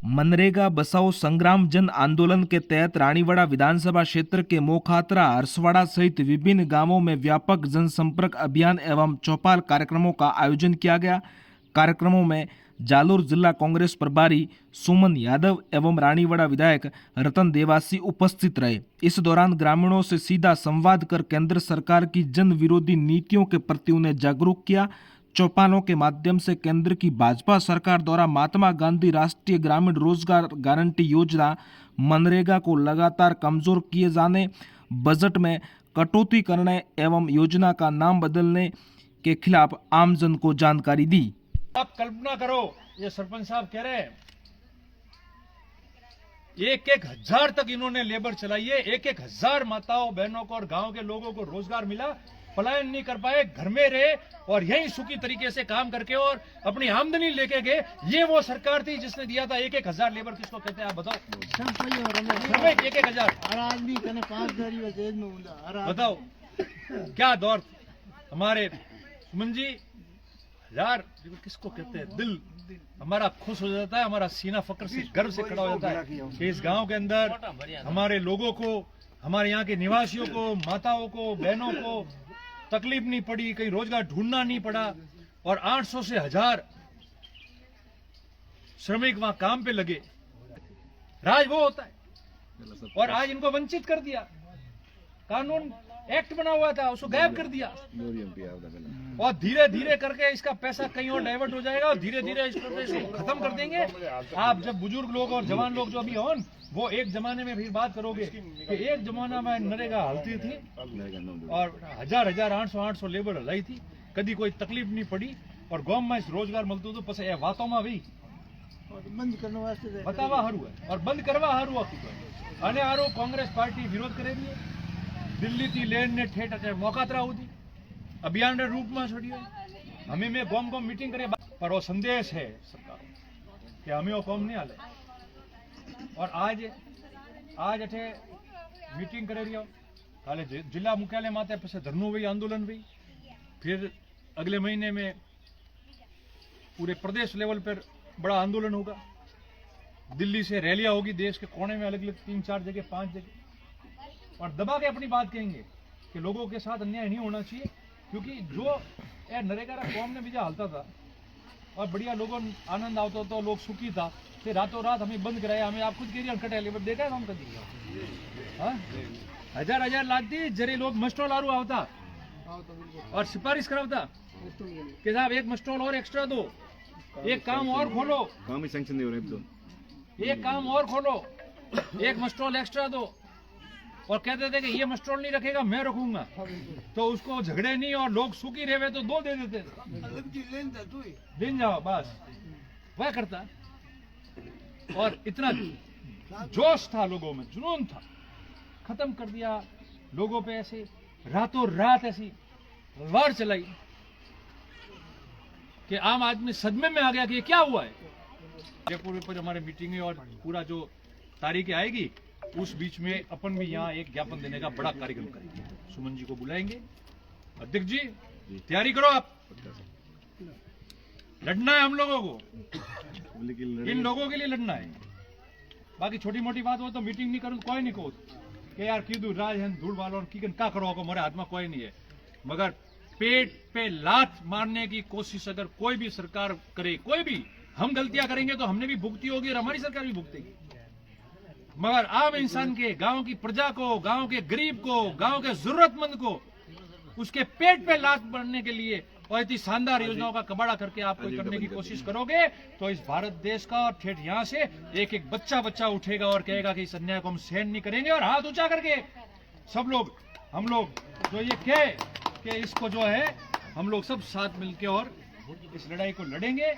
मनरेगा बसाओ संग्राम जन आंदोलन के तहत रानीवाड़ा विधानसभा क्षेत्र के मोखात्रा, हरसवाड़ा सहित विभिन्न गांवों में व्यापक जनसंपर्क अभियान एवं चौपाल कार्यक्रमों का आयोजन किया गया। कार्यक्रमों में जालोर जिला कांग्रेस प्रभारी सुमन यादव एवं रानीवाड़ा विधायक रतन देवासी उपस्थित रहे। इस दौरान ग्रामीणों से सीधा संवाद कर केंद्र सरकार की जन विरोधी नीतियों के प्रति उन्हें जागरूक किया। चौपालों के माध्यम से केंद्र की भाजपा सरकार द्वारा महात्मा गांधी राष्ट्रीय ग्रामीण रोजगार गारंटी योजना मनरेगा को लगातार कमजोर किए जाने, बजट में कटौती करने एवं योजना का नाम बदलने के खिलाफ आमजन को जानकारी दी। आप कल्पना करो, ये सरपंच साहब कह रहे हैं 1,000 तक इन्होंने लेबर चलाई है, 1,000 माताओं बहनों को और गांव के लोगों को रोजगार मिला, पलायन नहीं कर पाए, घर में रहे और यही सुखी तरीके से काम करके और अपनी आमदनी लेके गए। ये वो सरकार थी जिसने दिया था 1,000 लेबर। किसको कहते हैं आप बताओ? 1,000 बताओ क्या दौर हमारे सुमन जी। यार किसको कहते हैं, दिल हमारा खुश हो जाता है, हमारा सीना फक्र से गर्व से खड़ा हो जाता है कि इस गांव के अंदर हमारे लोगों को, हमारे यहाँ के निवासियों को, माताओं को, बहनों को तकलीफ नहीं पड़ी, कहीं रोजगार ढूंढना नहीं पड़ा और 800 से 1000 श्रमिक वहां काम पे लगे। राज वो होता है और आज इनको वंचित कर दिया। कानून एक्ट बना हुआ था, उसको गायब कर दिया और धीरे धीरे करके इसका पैसा कहीं और डाइवर्ट हो जाएगा और धीरे धीरे इस प्रदेश को खत्म कर देंगे। आप जब बुजुर्ग लोग और जवान लोग जो अभी हो, वो एक जमाने में फिर बात करोगे कि एक जमाना में नरेगा हलती थी और 1000 800 लेबर हलाई थी, कभी कोई तकलीफ नहीं पड़ी और गांव में रोजगार मिलતું હતું। પછી એ વાતોમાં ભઈ બંધ કરવા વાસ્તે બતાવા હારું और बंद करवा हारू અને આરો कांग्रेस पार्टी विरोध करेगी। दिल्ली थी लेन ने ठेठ अचे मोकात्रा हुई अभियान रे रूप में छोड़ियो। हमें में गोम गोम मीटिंग करे पर वो संदेश है सरकार कि हमें वो कॉम नहीं हाले। और आज अठे मीटिंग करे रियो, काले जिला मुख्यालय माते पीछे धरनु हुई, आंदोलन हुई, फिर अगले महीने में पूरे प्रदेश लेवल पर बड़ा आंदोलन होगा। दिल्ली से रैलियां होगी देश के कोने में, अलग अलग 3-4 जगह 5 जगह, और दबा के अपनी बात कहेंगे कि लोगों के साथ अन्याय नहीं होना चाहिए। क्योंकि जो नरेगा कॉम ने बीजा हलता था और बढ़िया लोगों आनंद आता था, लोग सुखी था, फिर रातों रात हमें बंद कराया। हमें आप खुद करिए कटे लेबर देखा है हम कभी 1000 लागती जरे लोग मस्टॉल आरू आवता और सिफारिश करावता कि साहब एक मस्टॉल और एक्स्ट्रा दो, एक काम और खोलो, काम ही सैंक्शन नहीं हो रहे, एक काम और खोलो, एक मस्टॉल एक्स्ट्रा दो। और कहते थे कि ये मस्टॉल नहीं रखेगा मैं रखूंगा, तो उसको झगड़े नहीं और लोग सुखी रहे तो 2 दे देते, दिन जाओ बस वह करता। और इतना जोश था लोगों में, जुनून था, खत्म कर दिया लोगों पे। ऐसे रातों रात ऐसी तलवार चलाई कि आम आदमी सदमे में आ गया कि ये क्या हुआ है। जयपुर पर हमारे मीटिंग है और पूरा जो तारीखें आएगी उस बीच में अपन भी यहाँ एक ज्ञापन देने का बड़ा कार्यक्रम करेंगे। सुमन जी को बुलाएंगे। अध्यक्ष जी तैयारी करो, आप लड़ना है हम लोगों को, इन लोगों के लिए लड़ना है। बाकी छोटी मोटी बात हो तो मीटिंग नहीं करूँ कोई नहीं कहो कि यार कीधु राज है धूल वालों की का करो को मेरे हाथ में कोई नहीं है। मगर पेट पे लात मारने की कोशिश अगर कोई भी सरकार करे, कोई भी, हम गलतियां करेंगे तो हमने भी भुगती होगी और हमारी सरकार भी भुगतेगी। मगर आम इंसान के, गांव की प्रजा को, गांव के गरीब को, गांव के जरूरतमंद को उसके पेट पे लात मारने के लिए और इतनी शानदार योजनाओं का कबाड़ा करके आप कोई करने की कोशिश करोगे तो इस भारत देश का और ठेठ यहाँ से एक एक बच्चा उठेगा और कहेगा कि इस अन्याय को हम सहन नहीं करेंगे। और हाथ ऊंचा करके सब लोग, हम लोग जो ये कहे कि इसको जो है हम लोग सब साथ मिलके और इस लड़ाई को लड़ेंगे।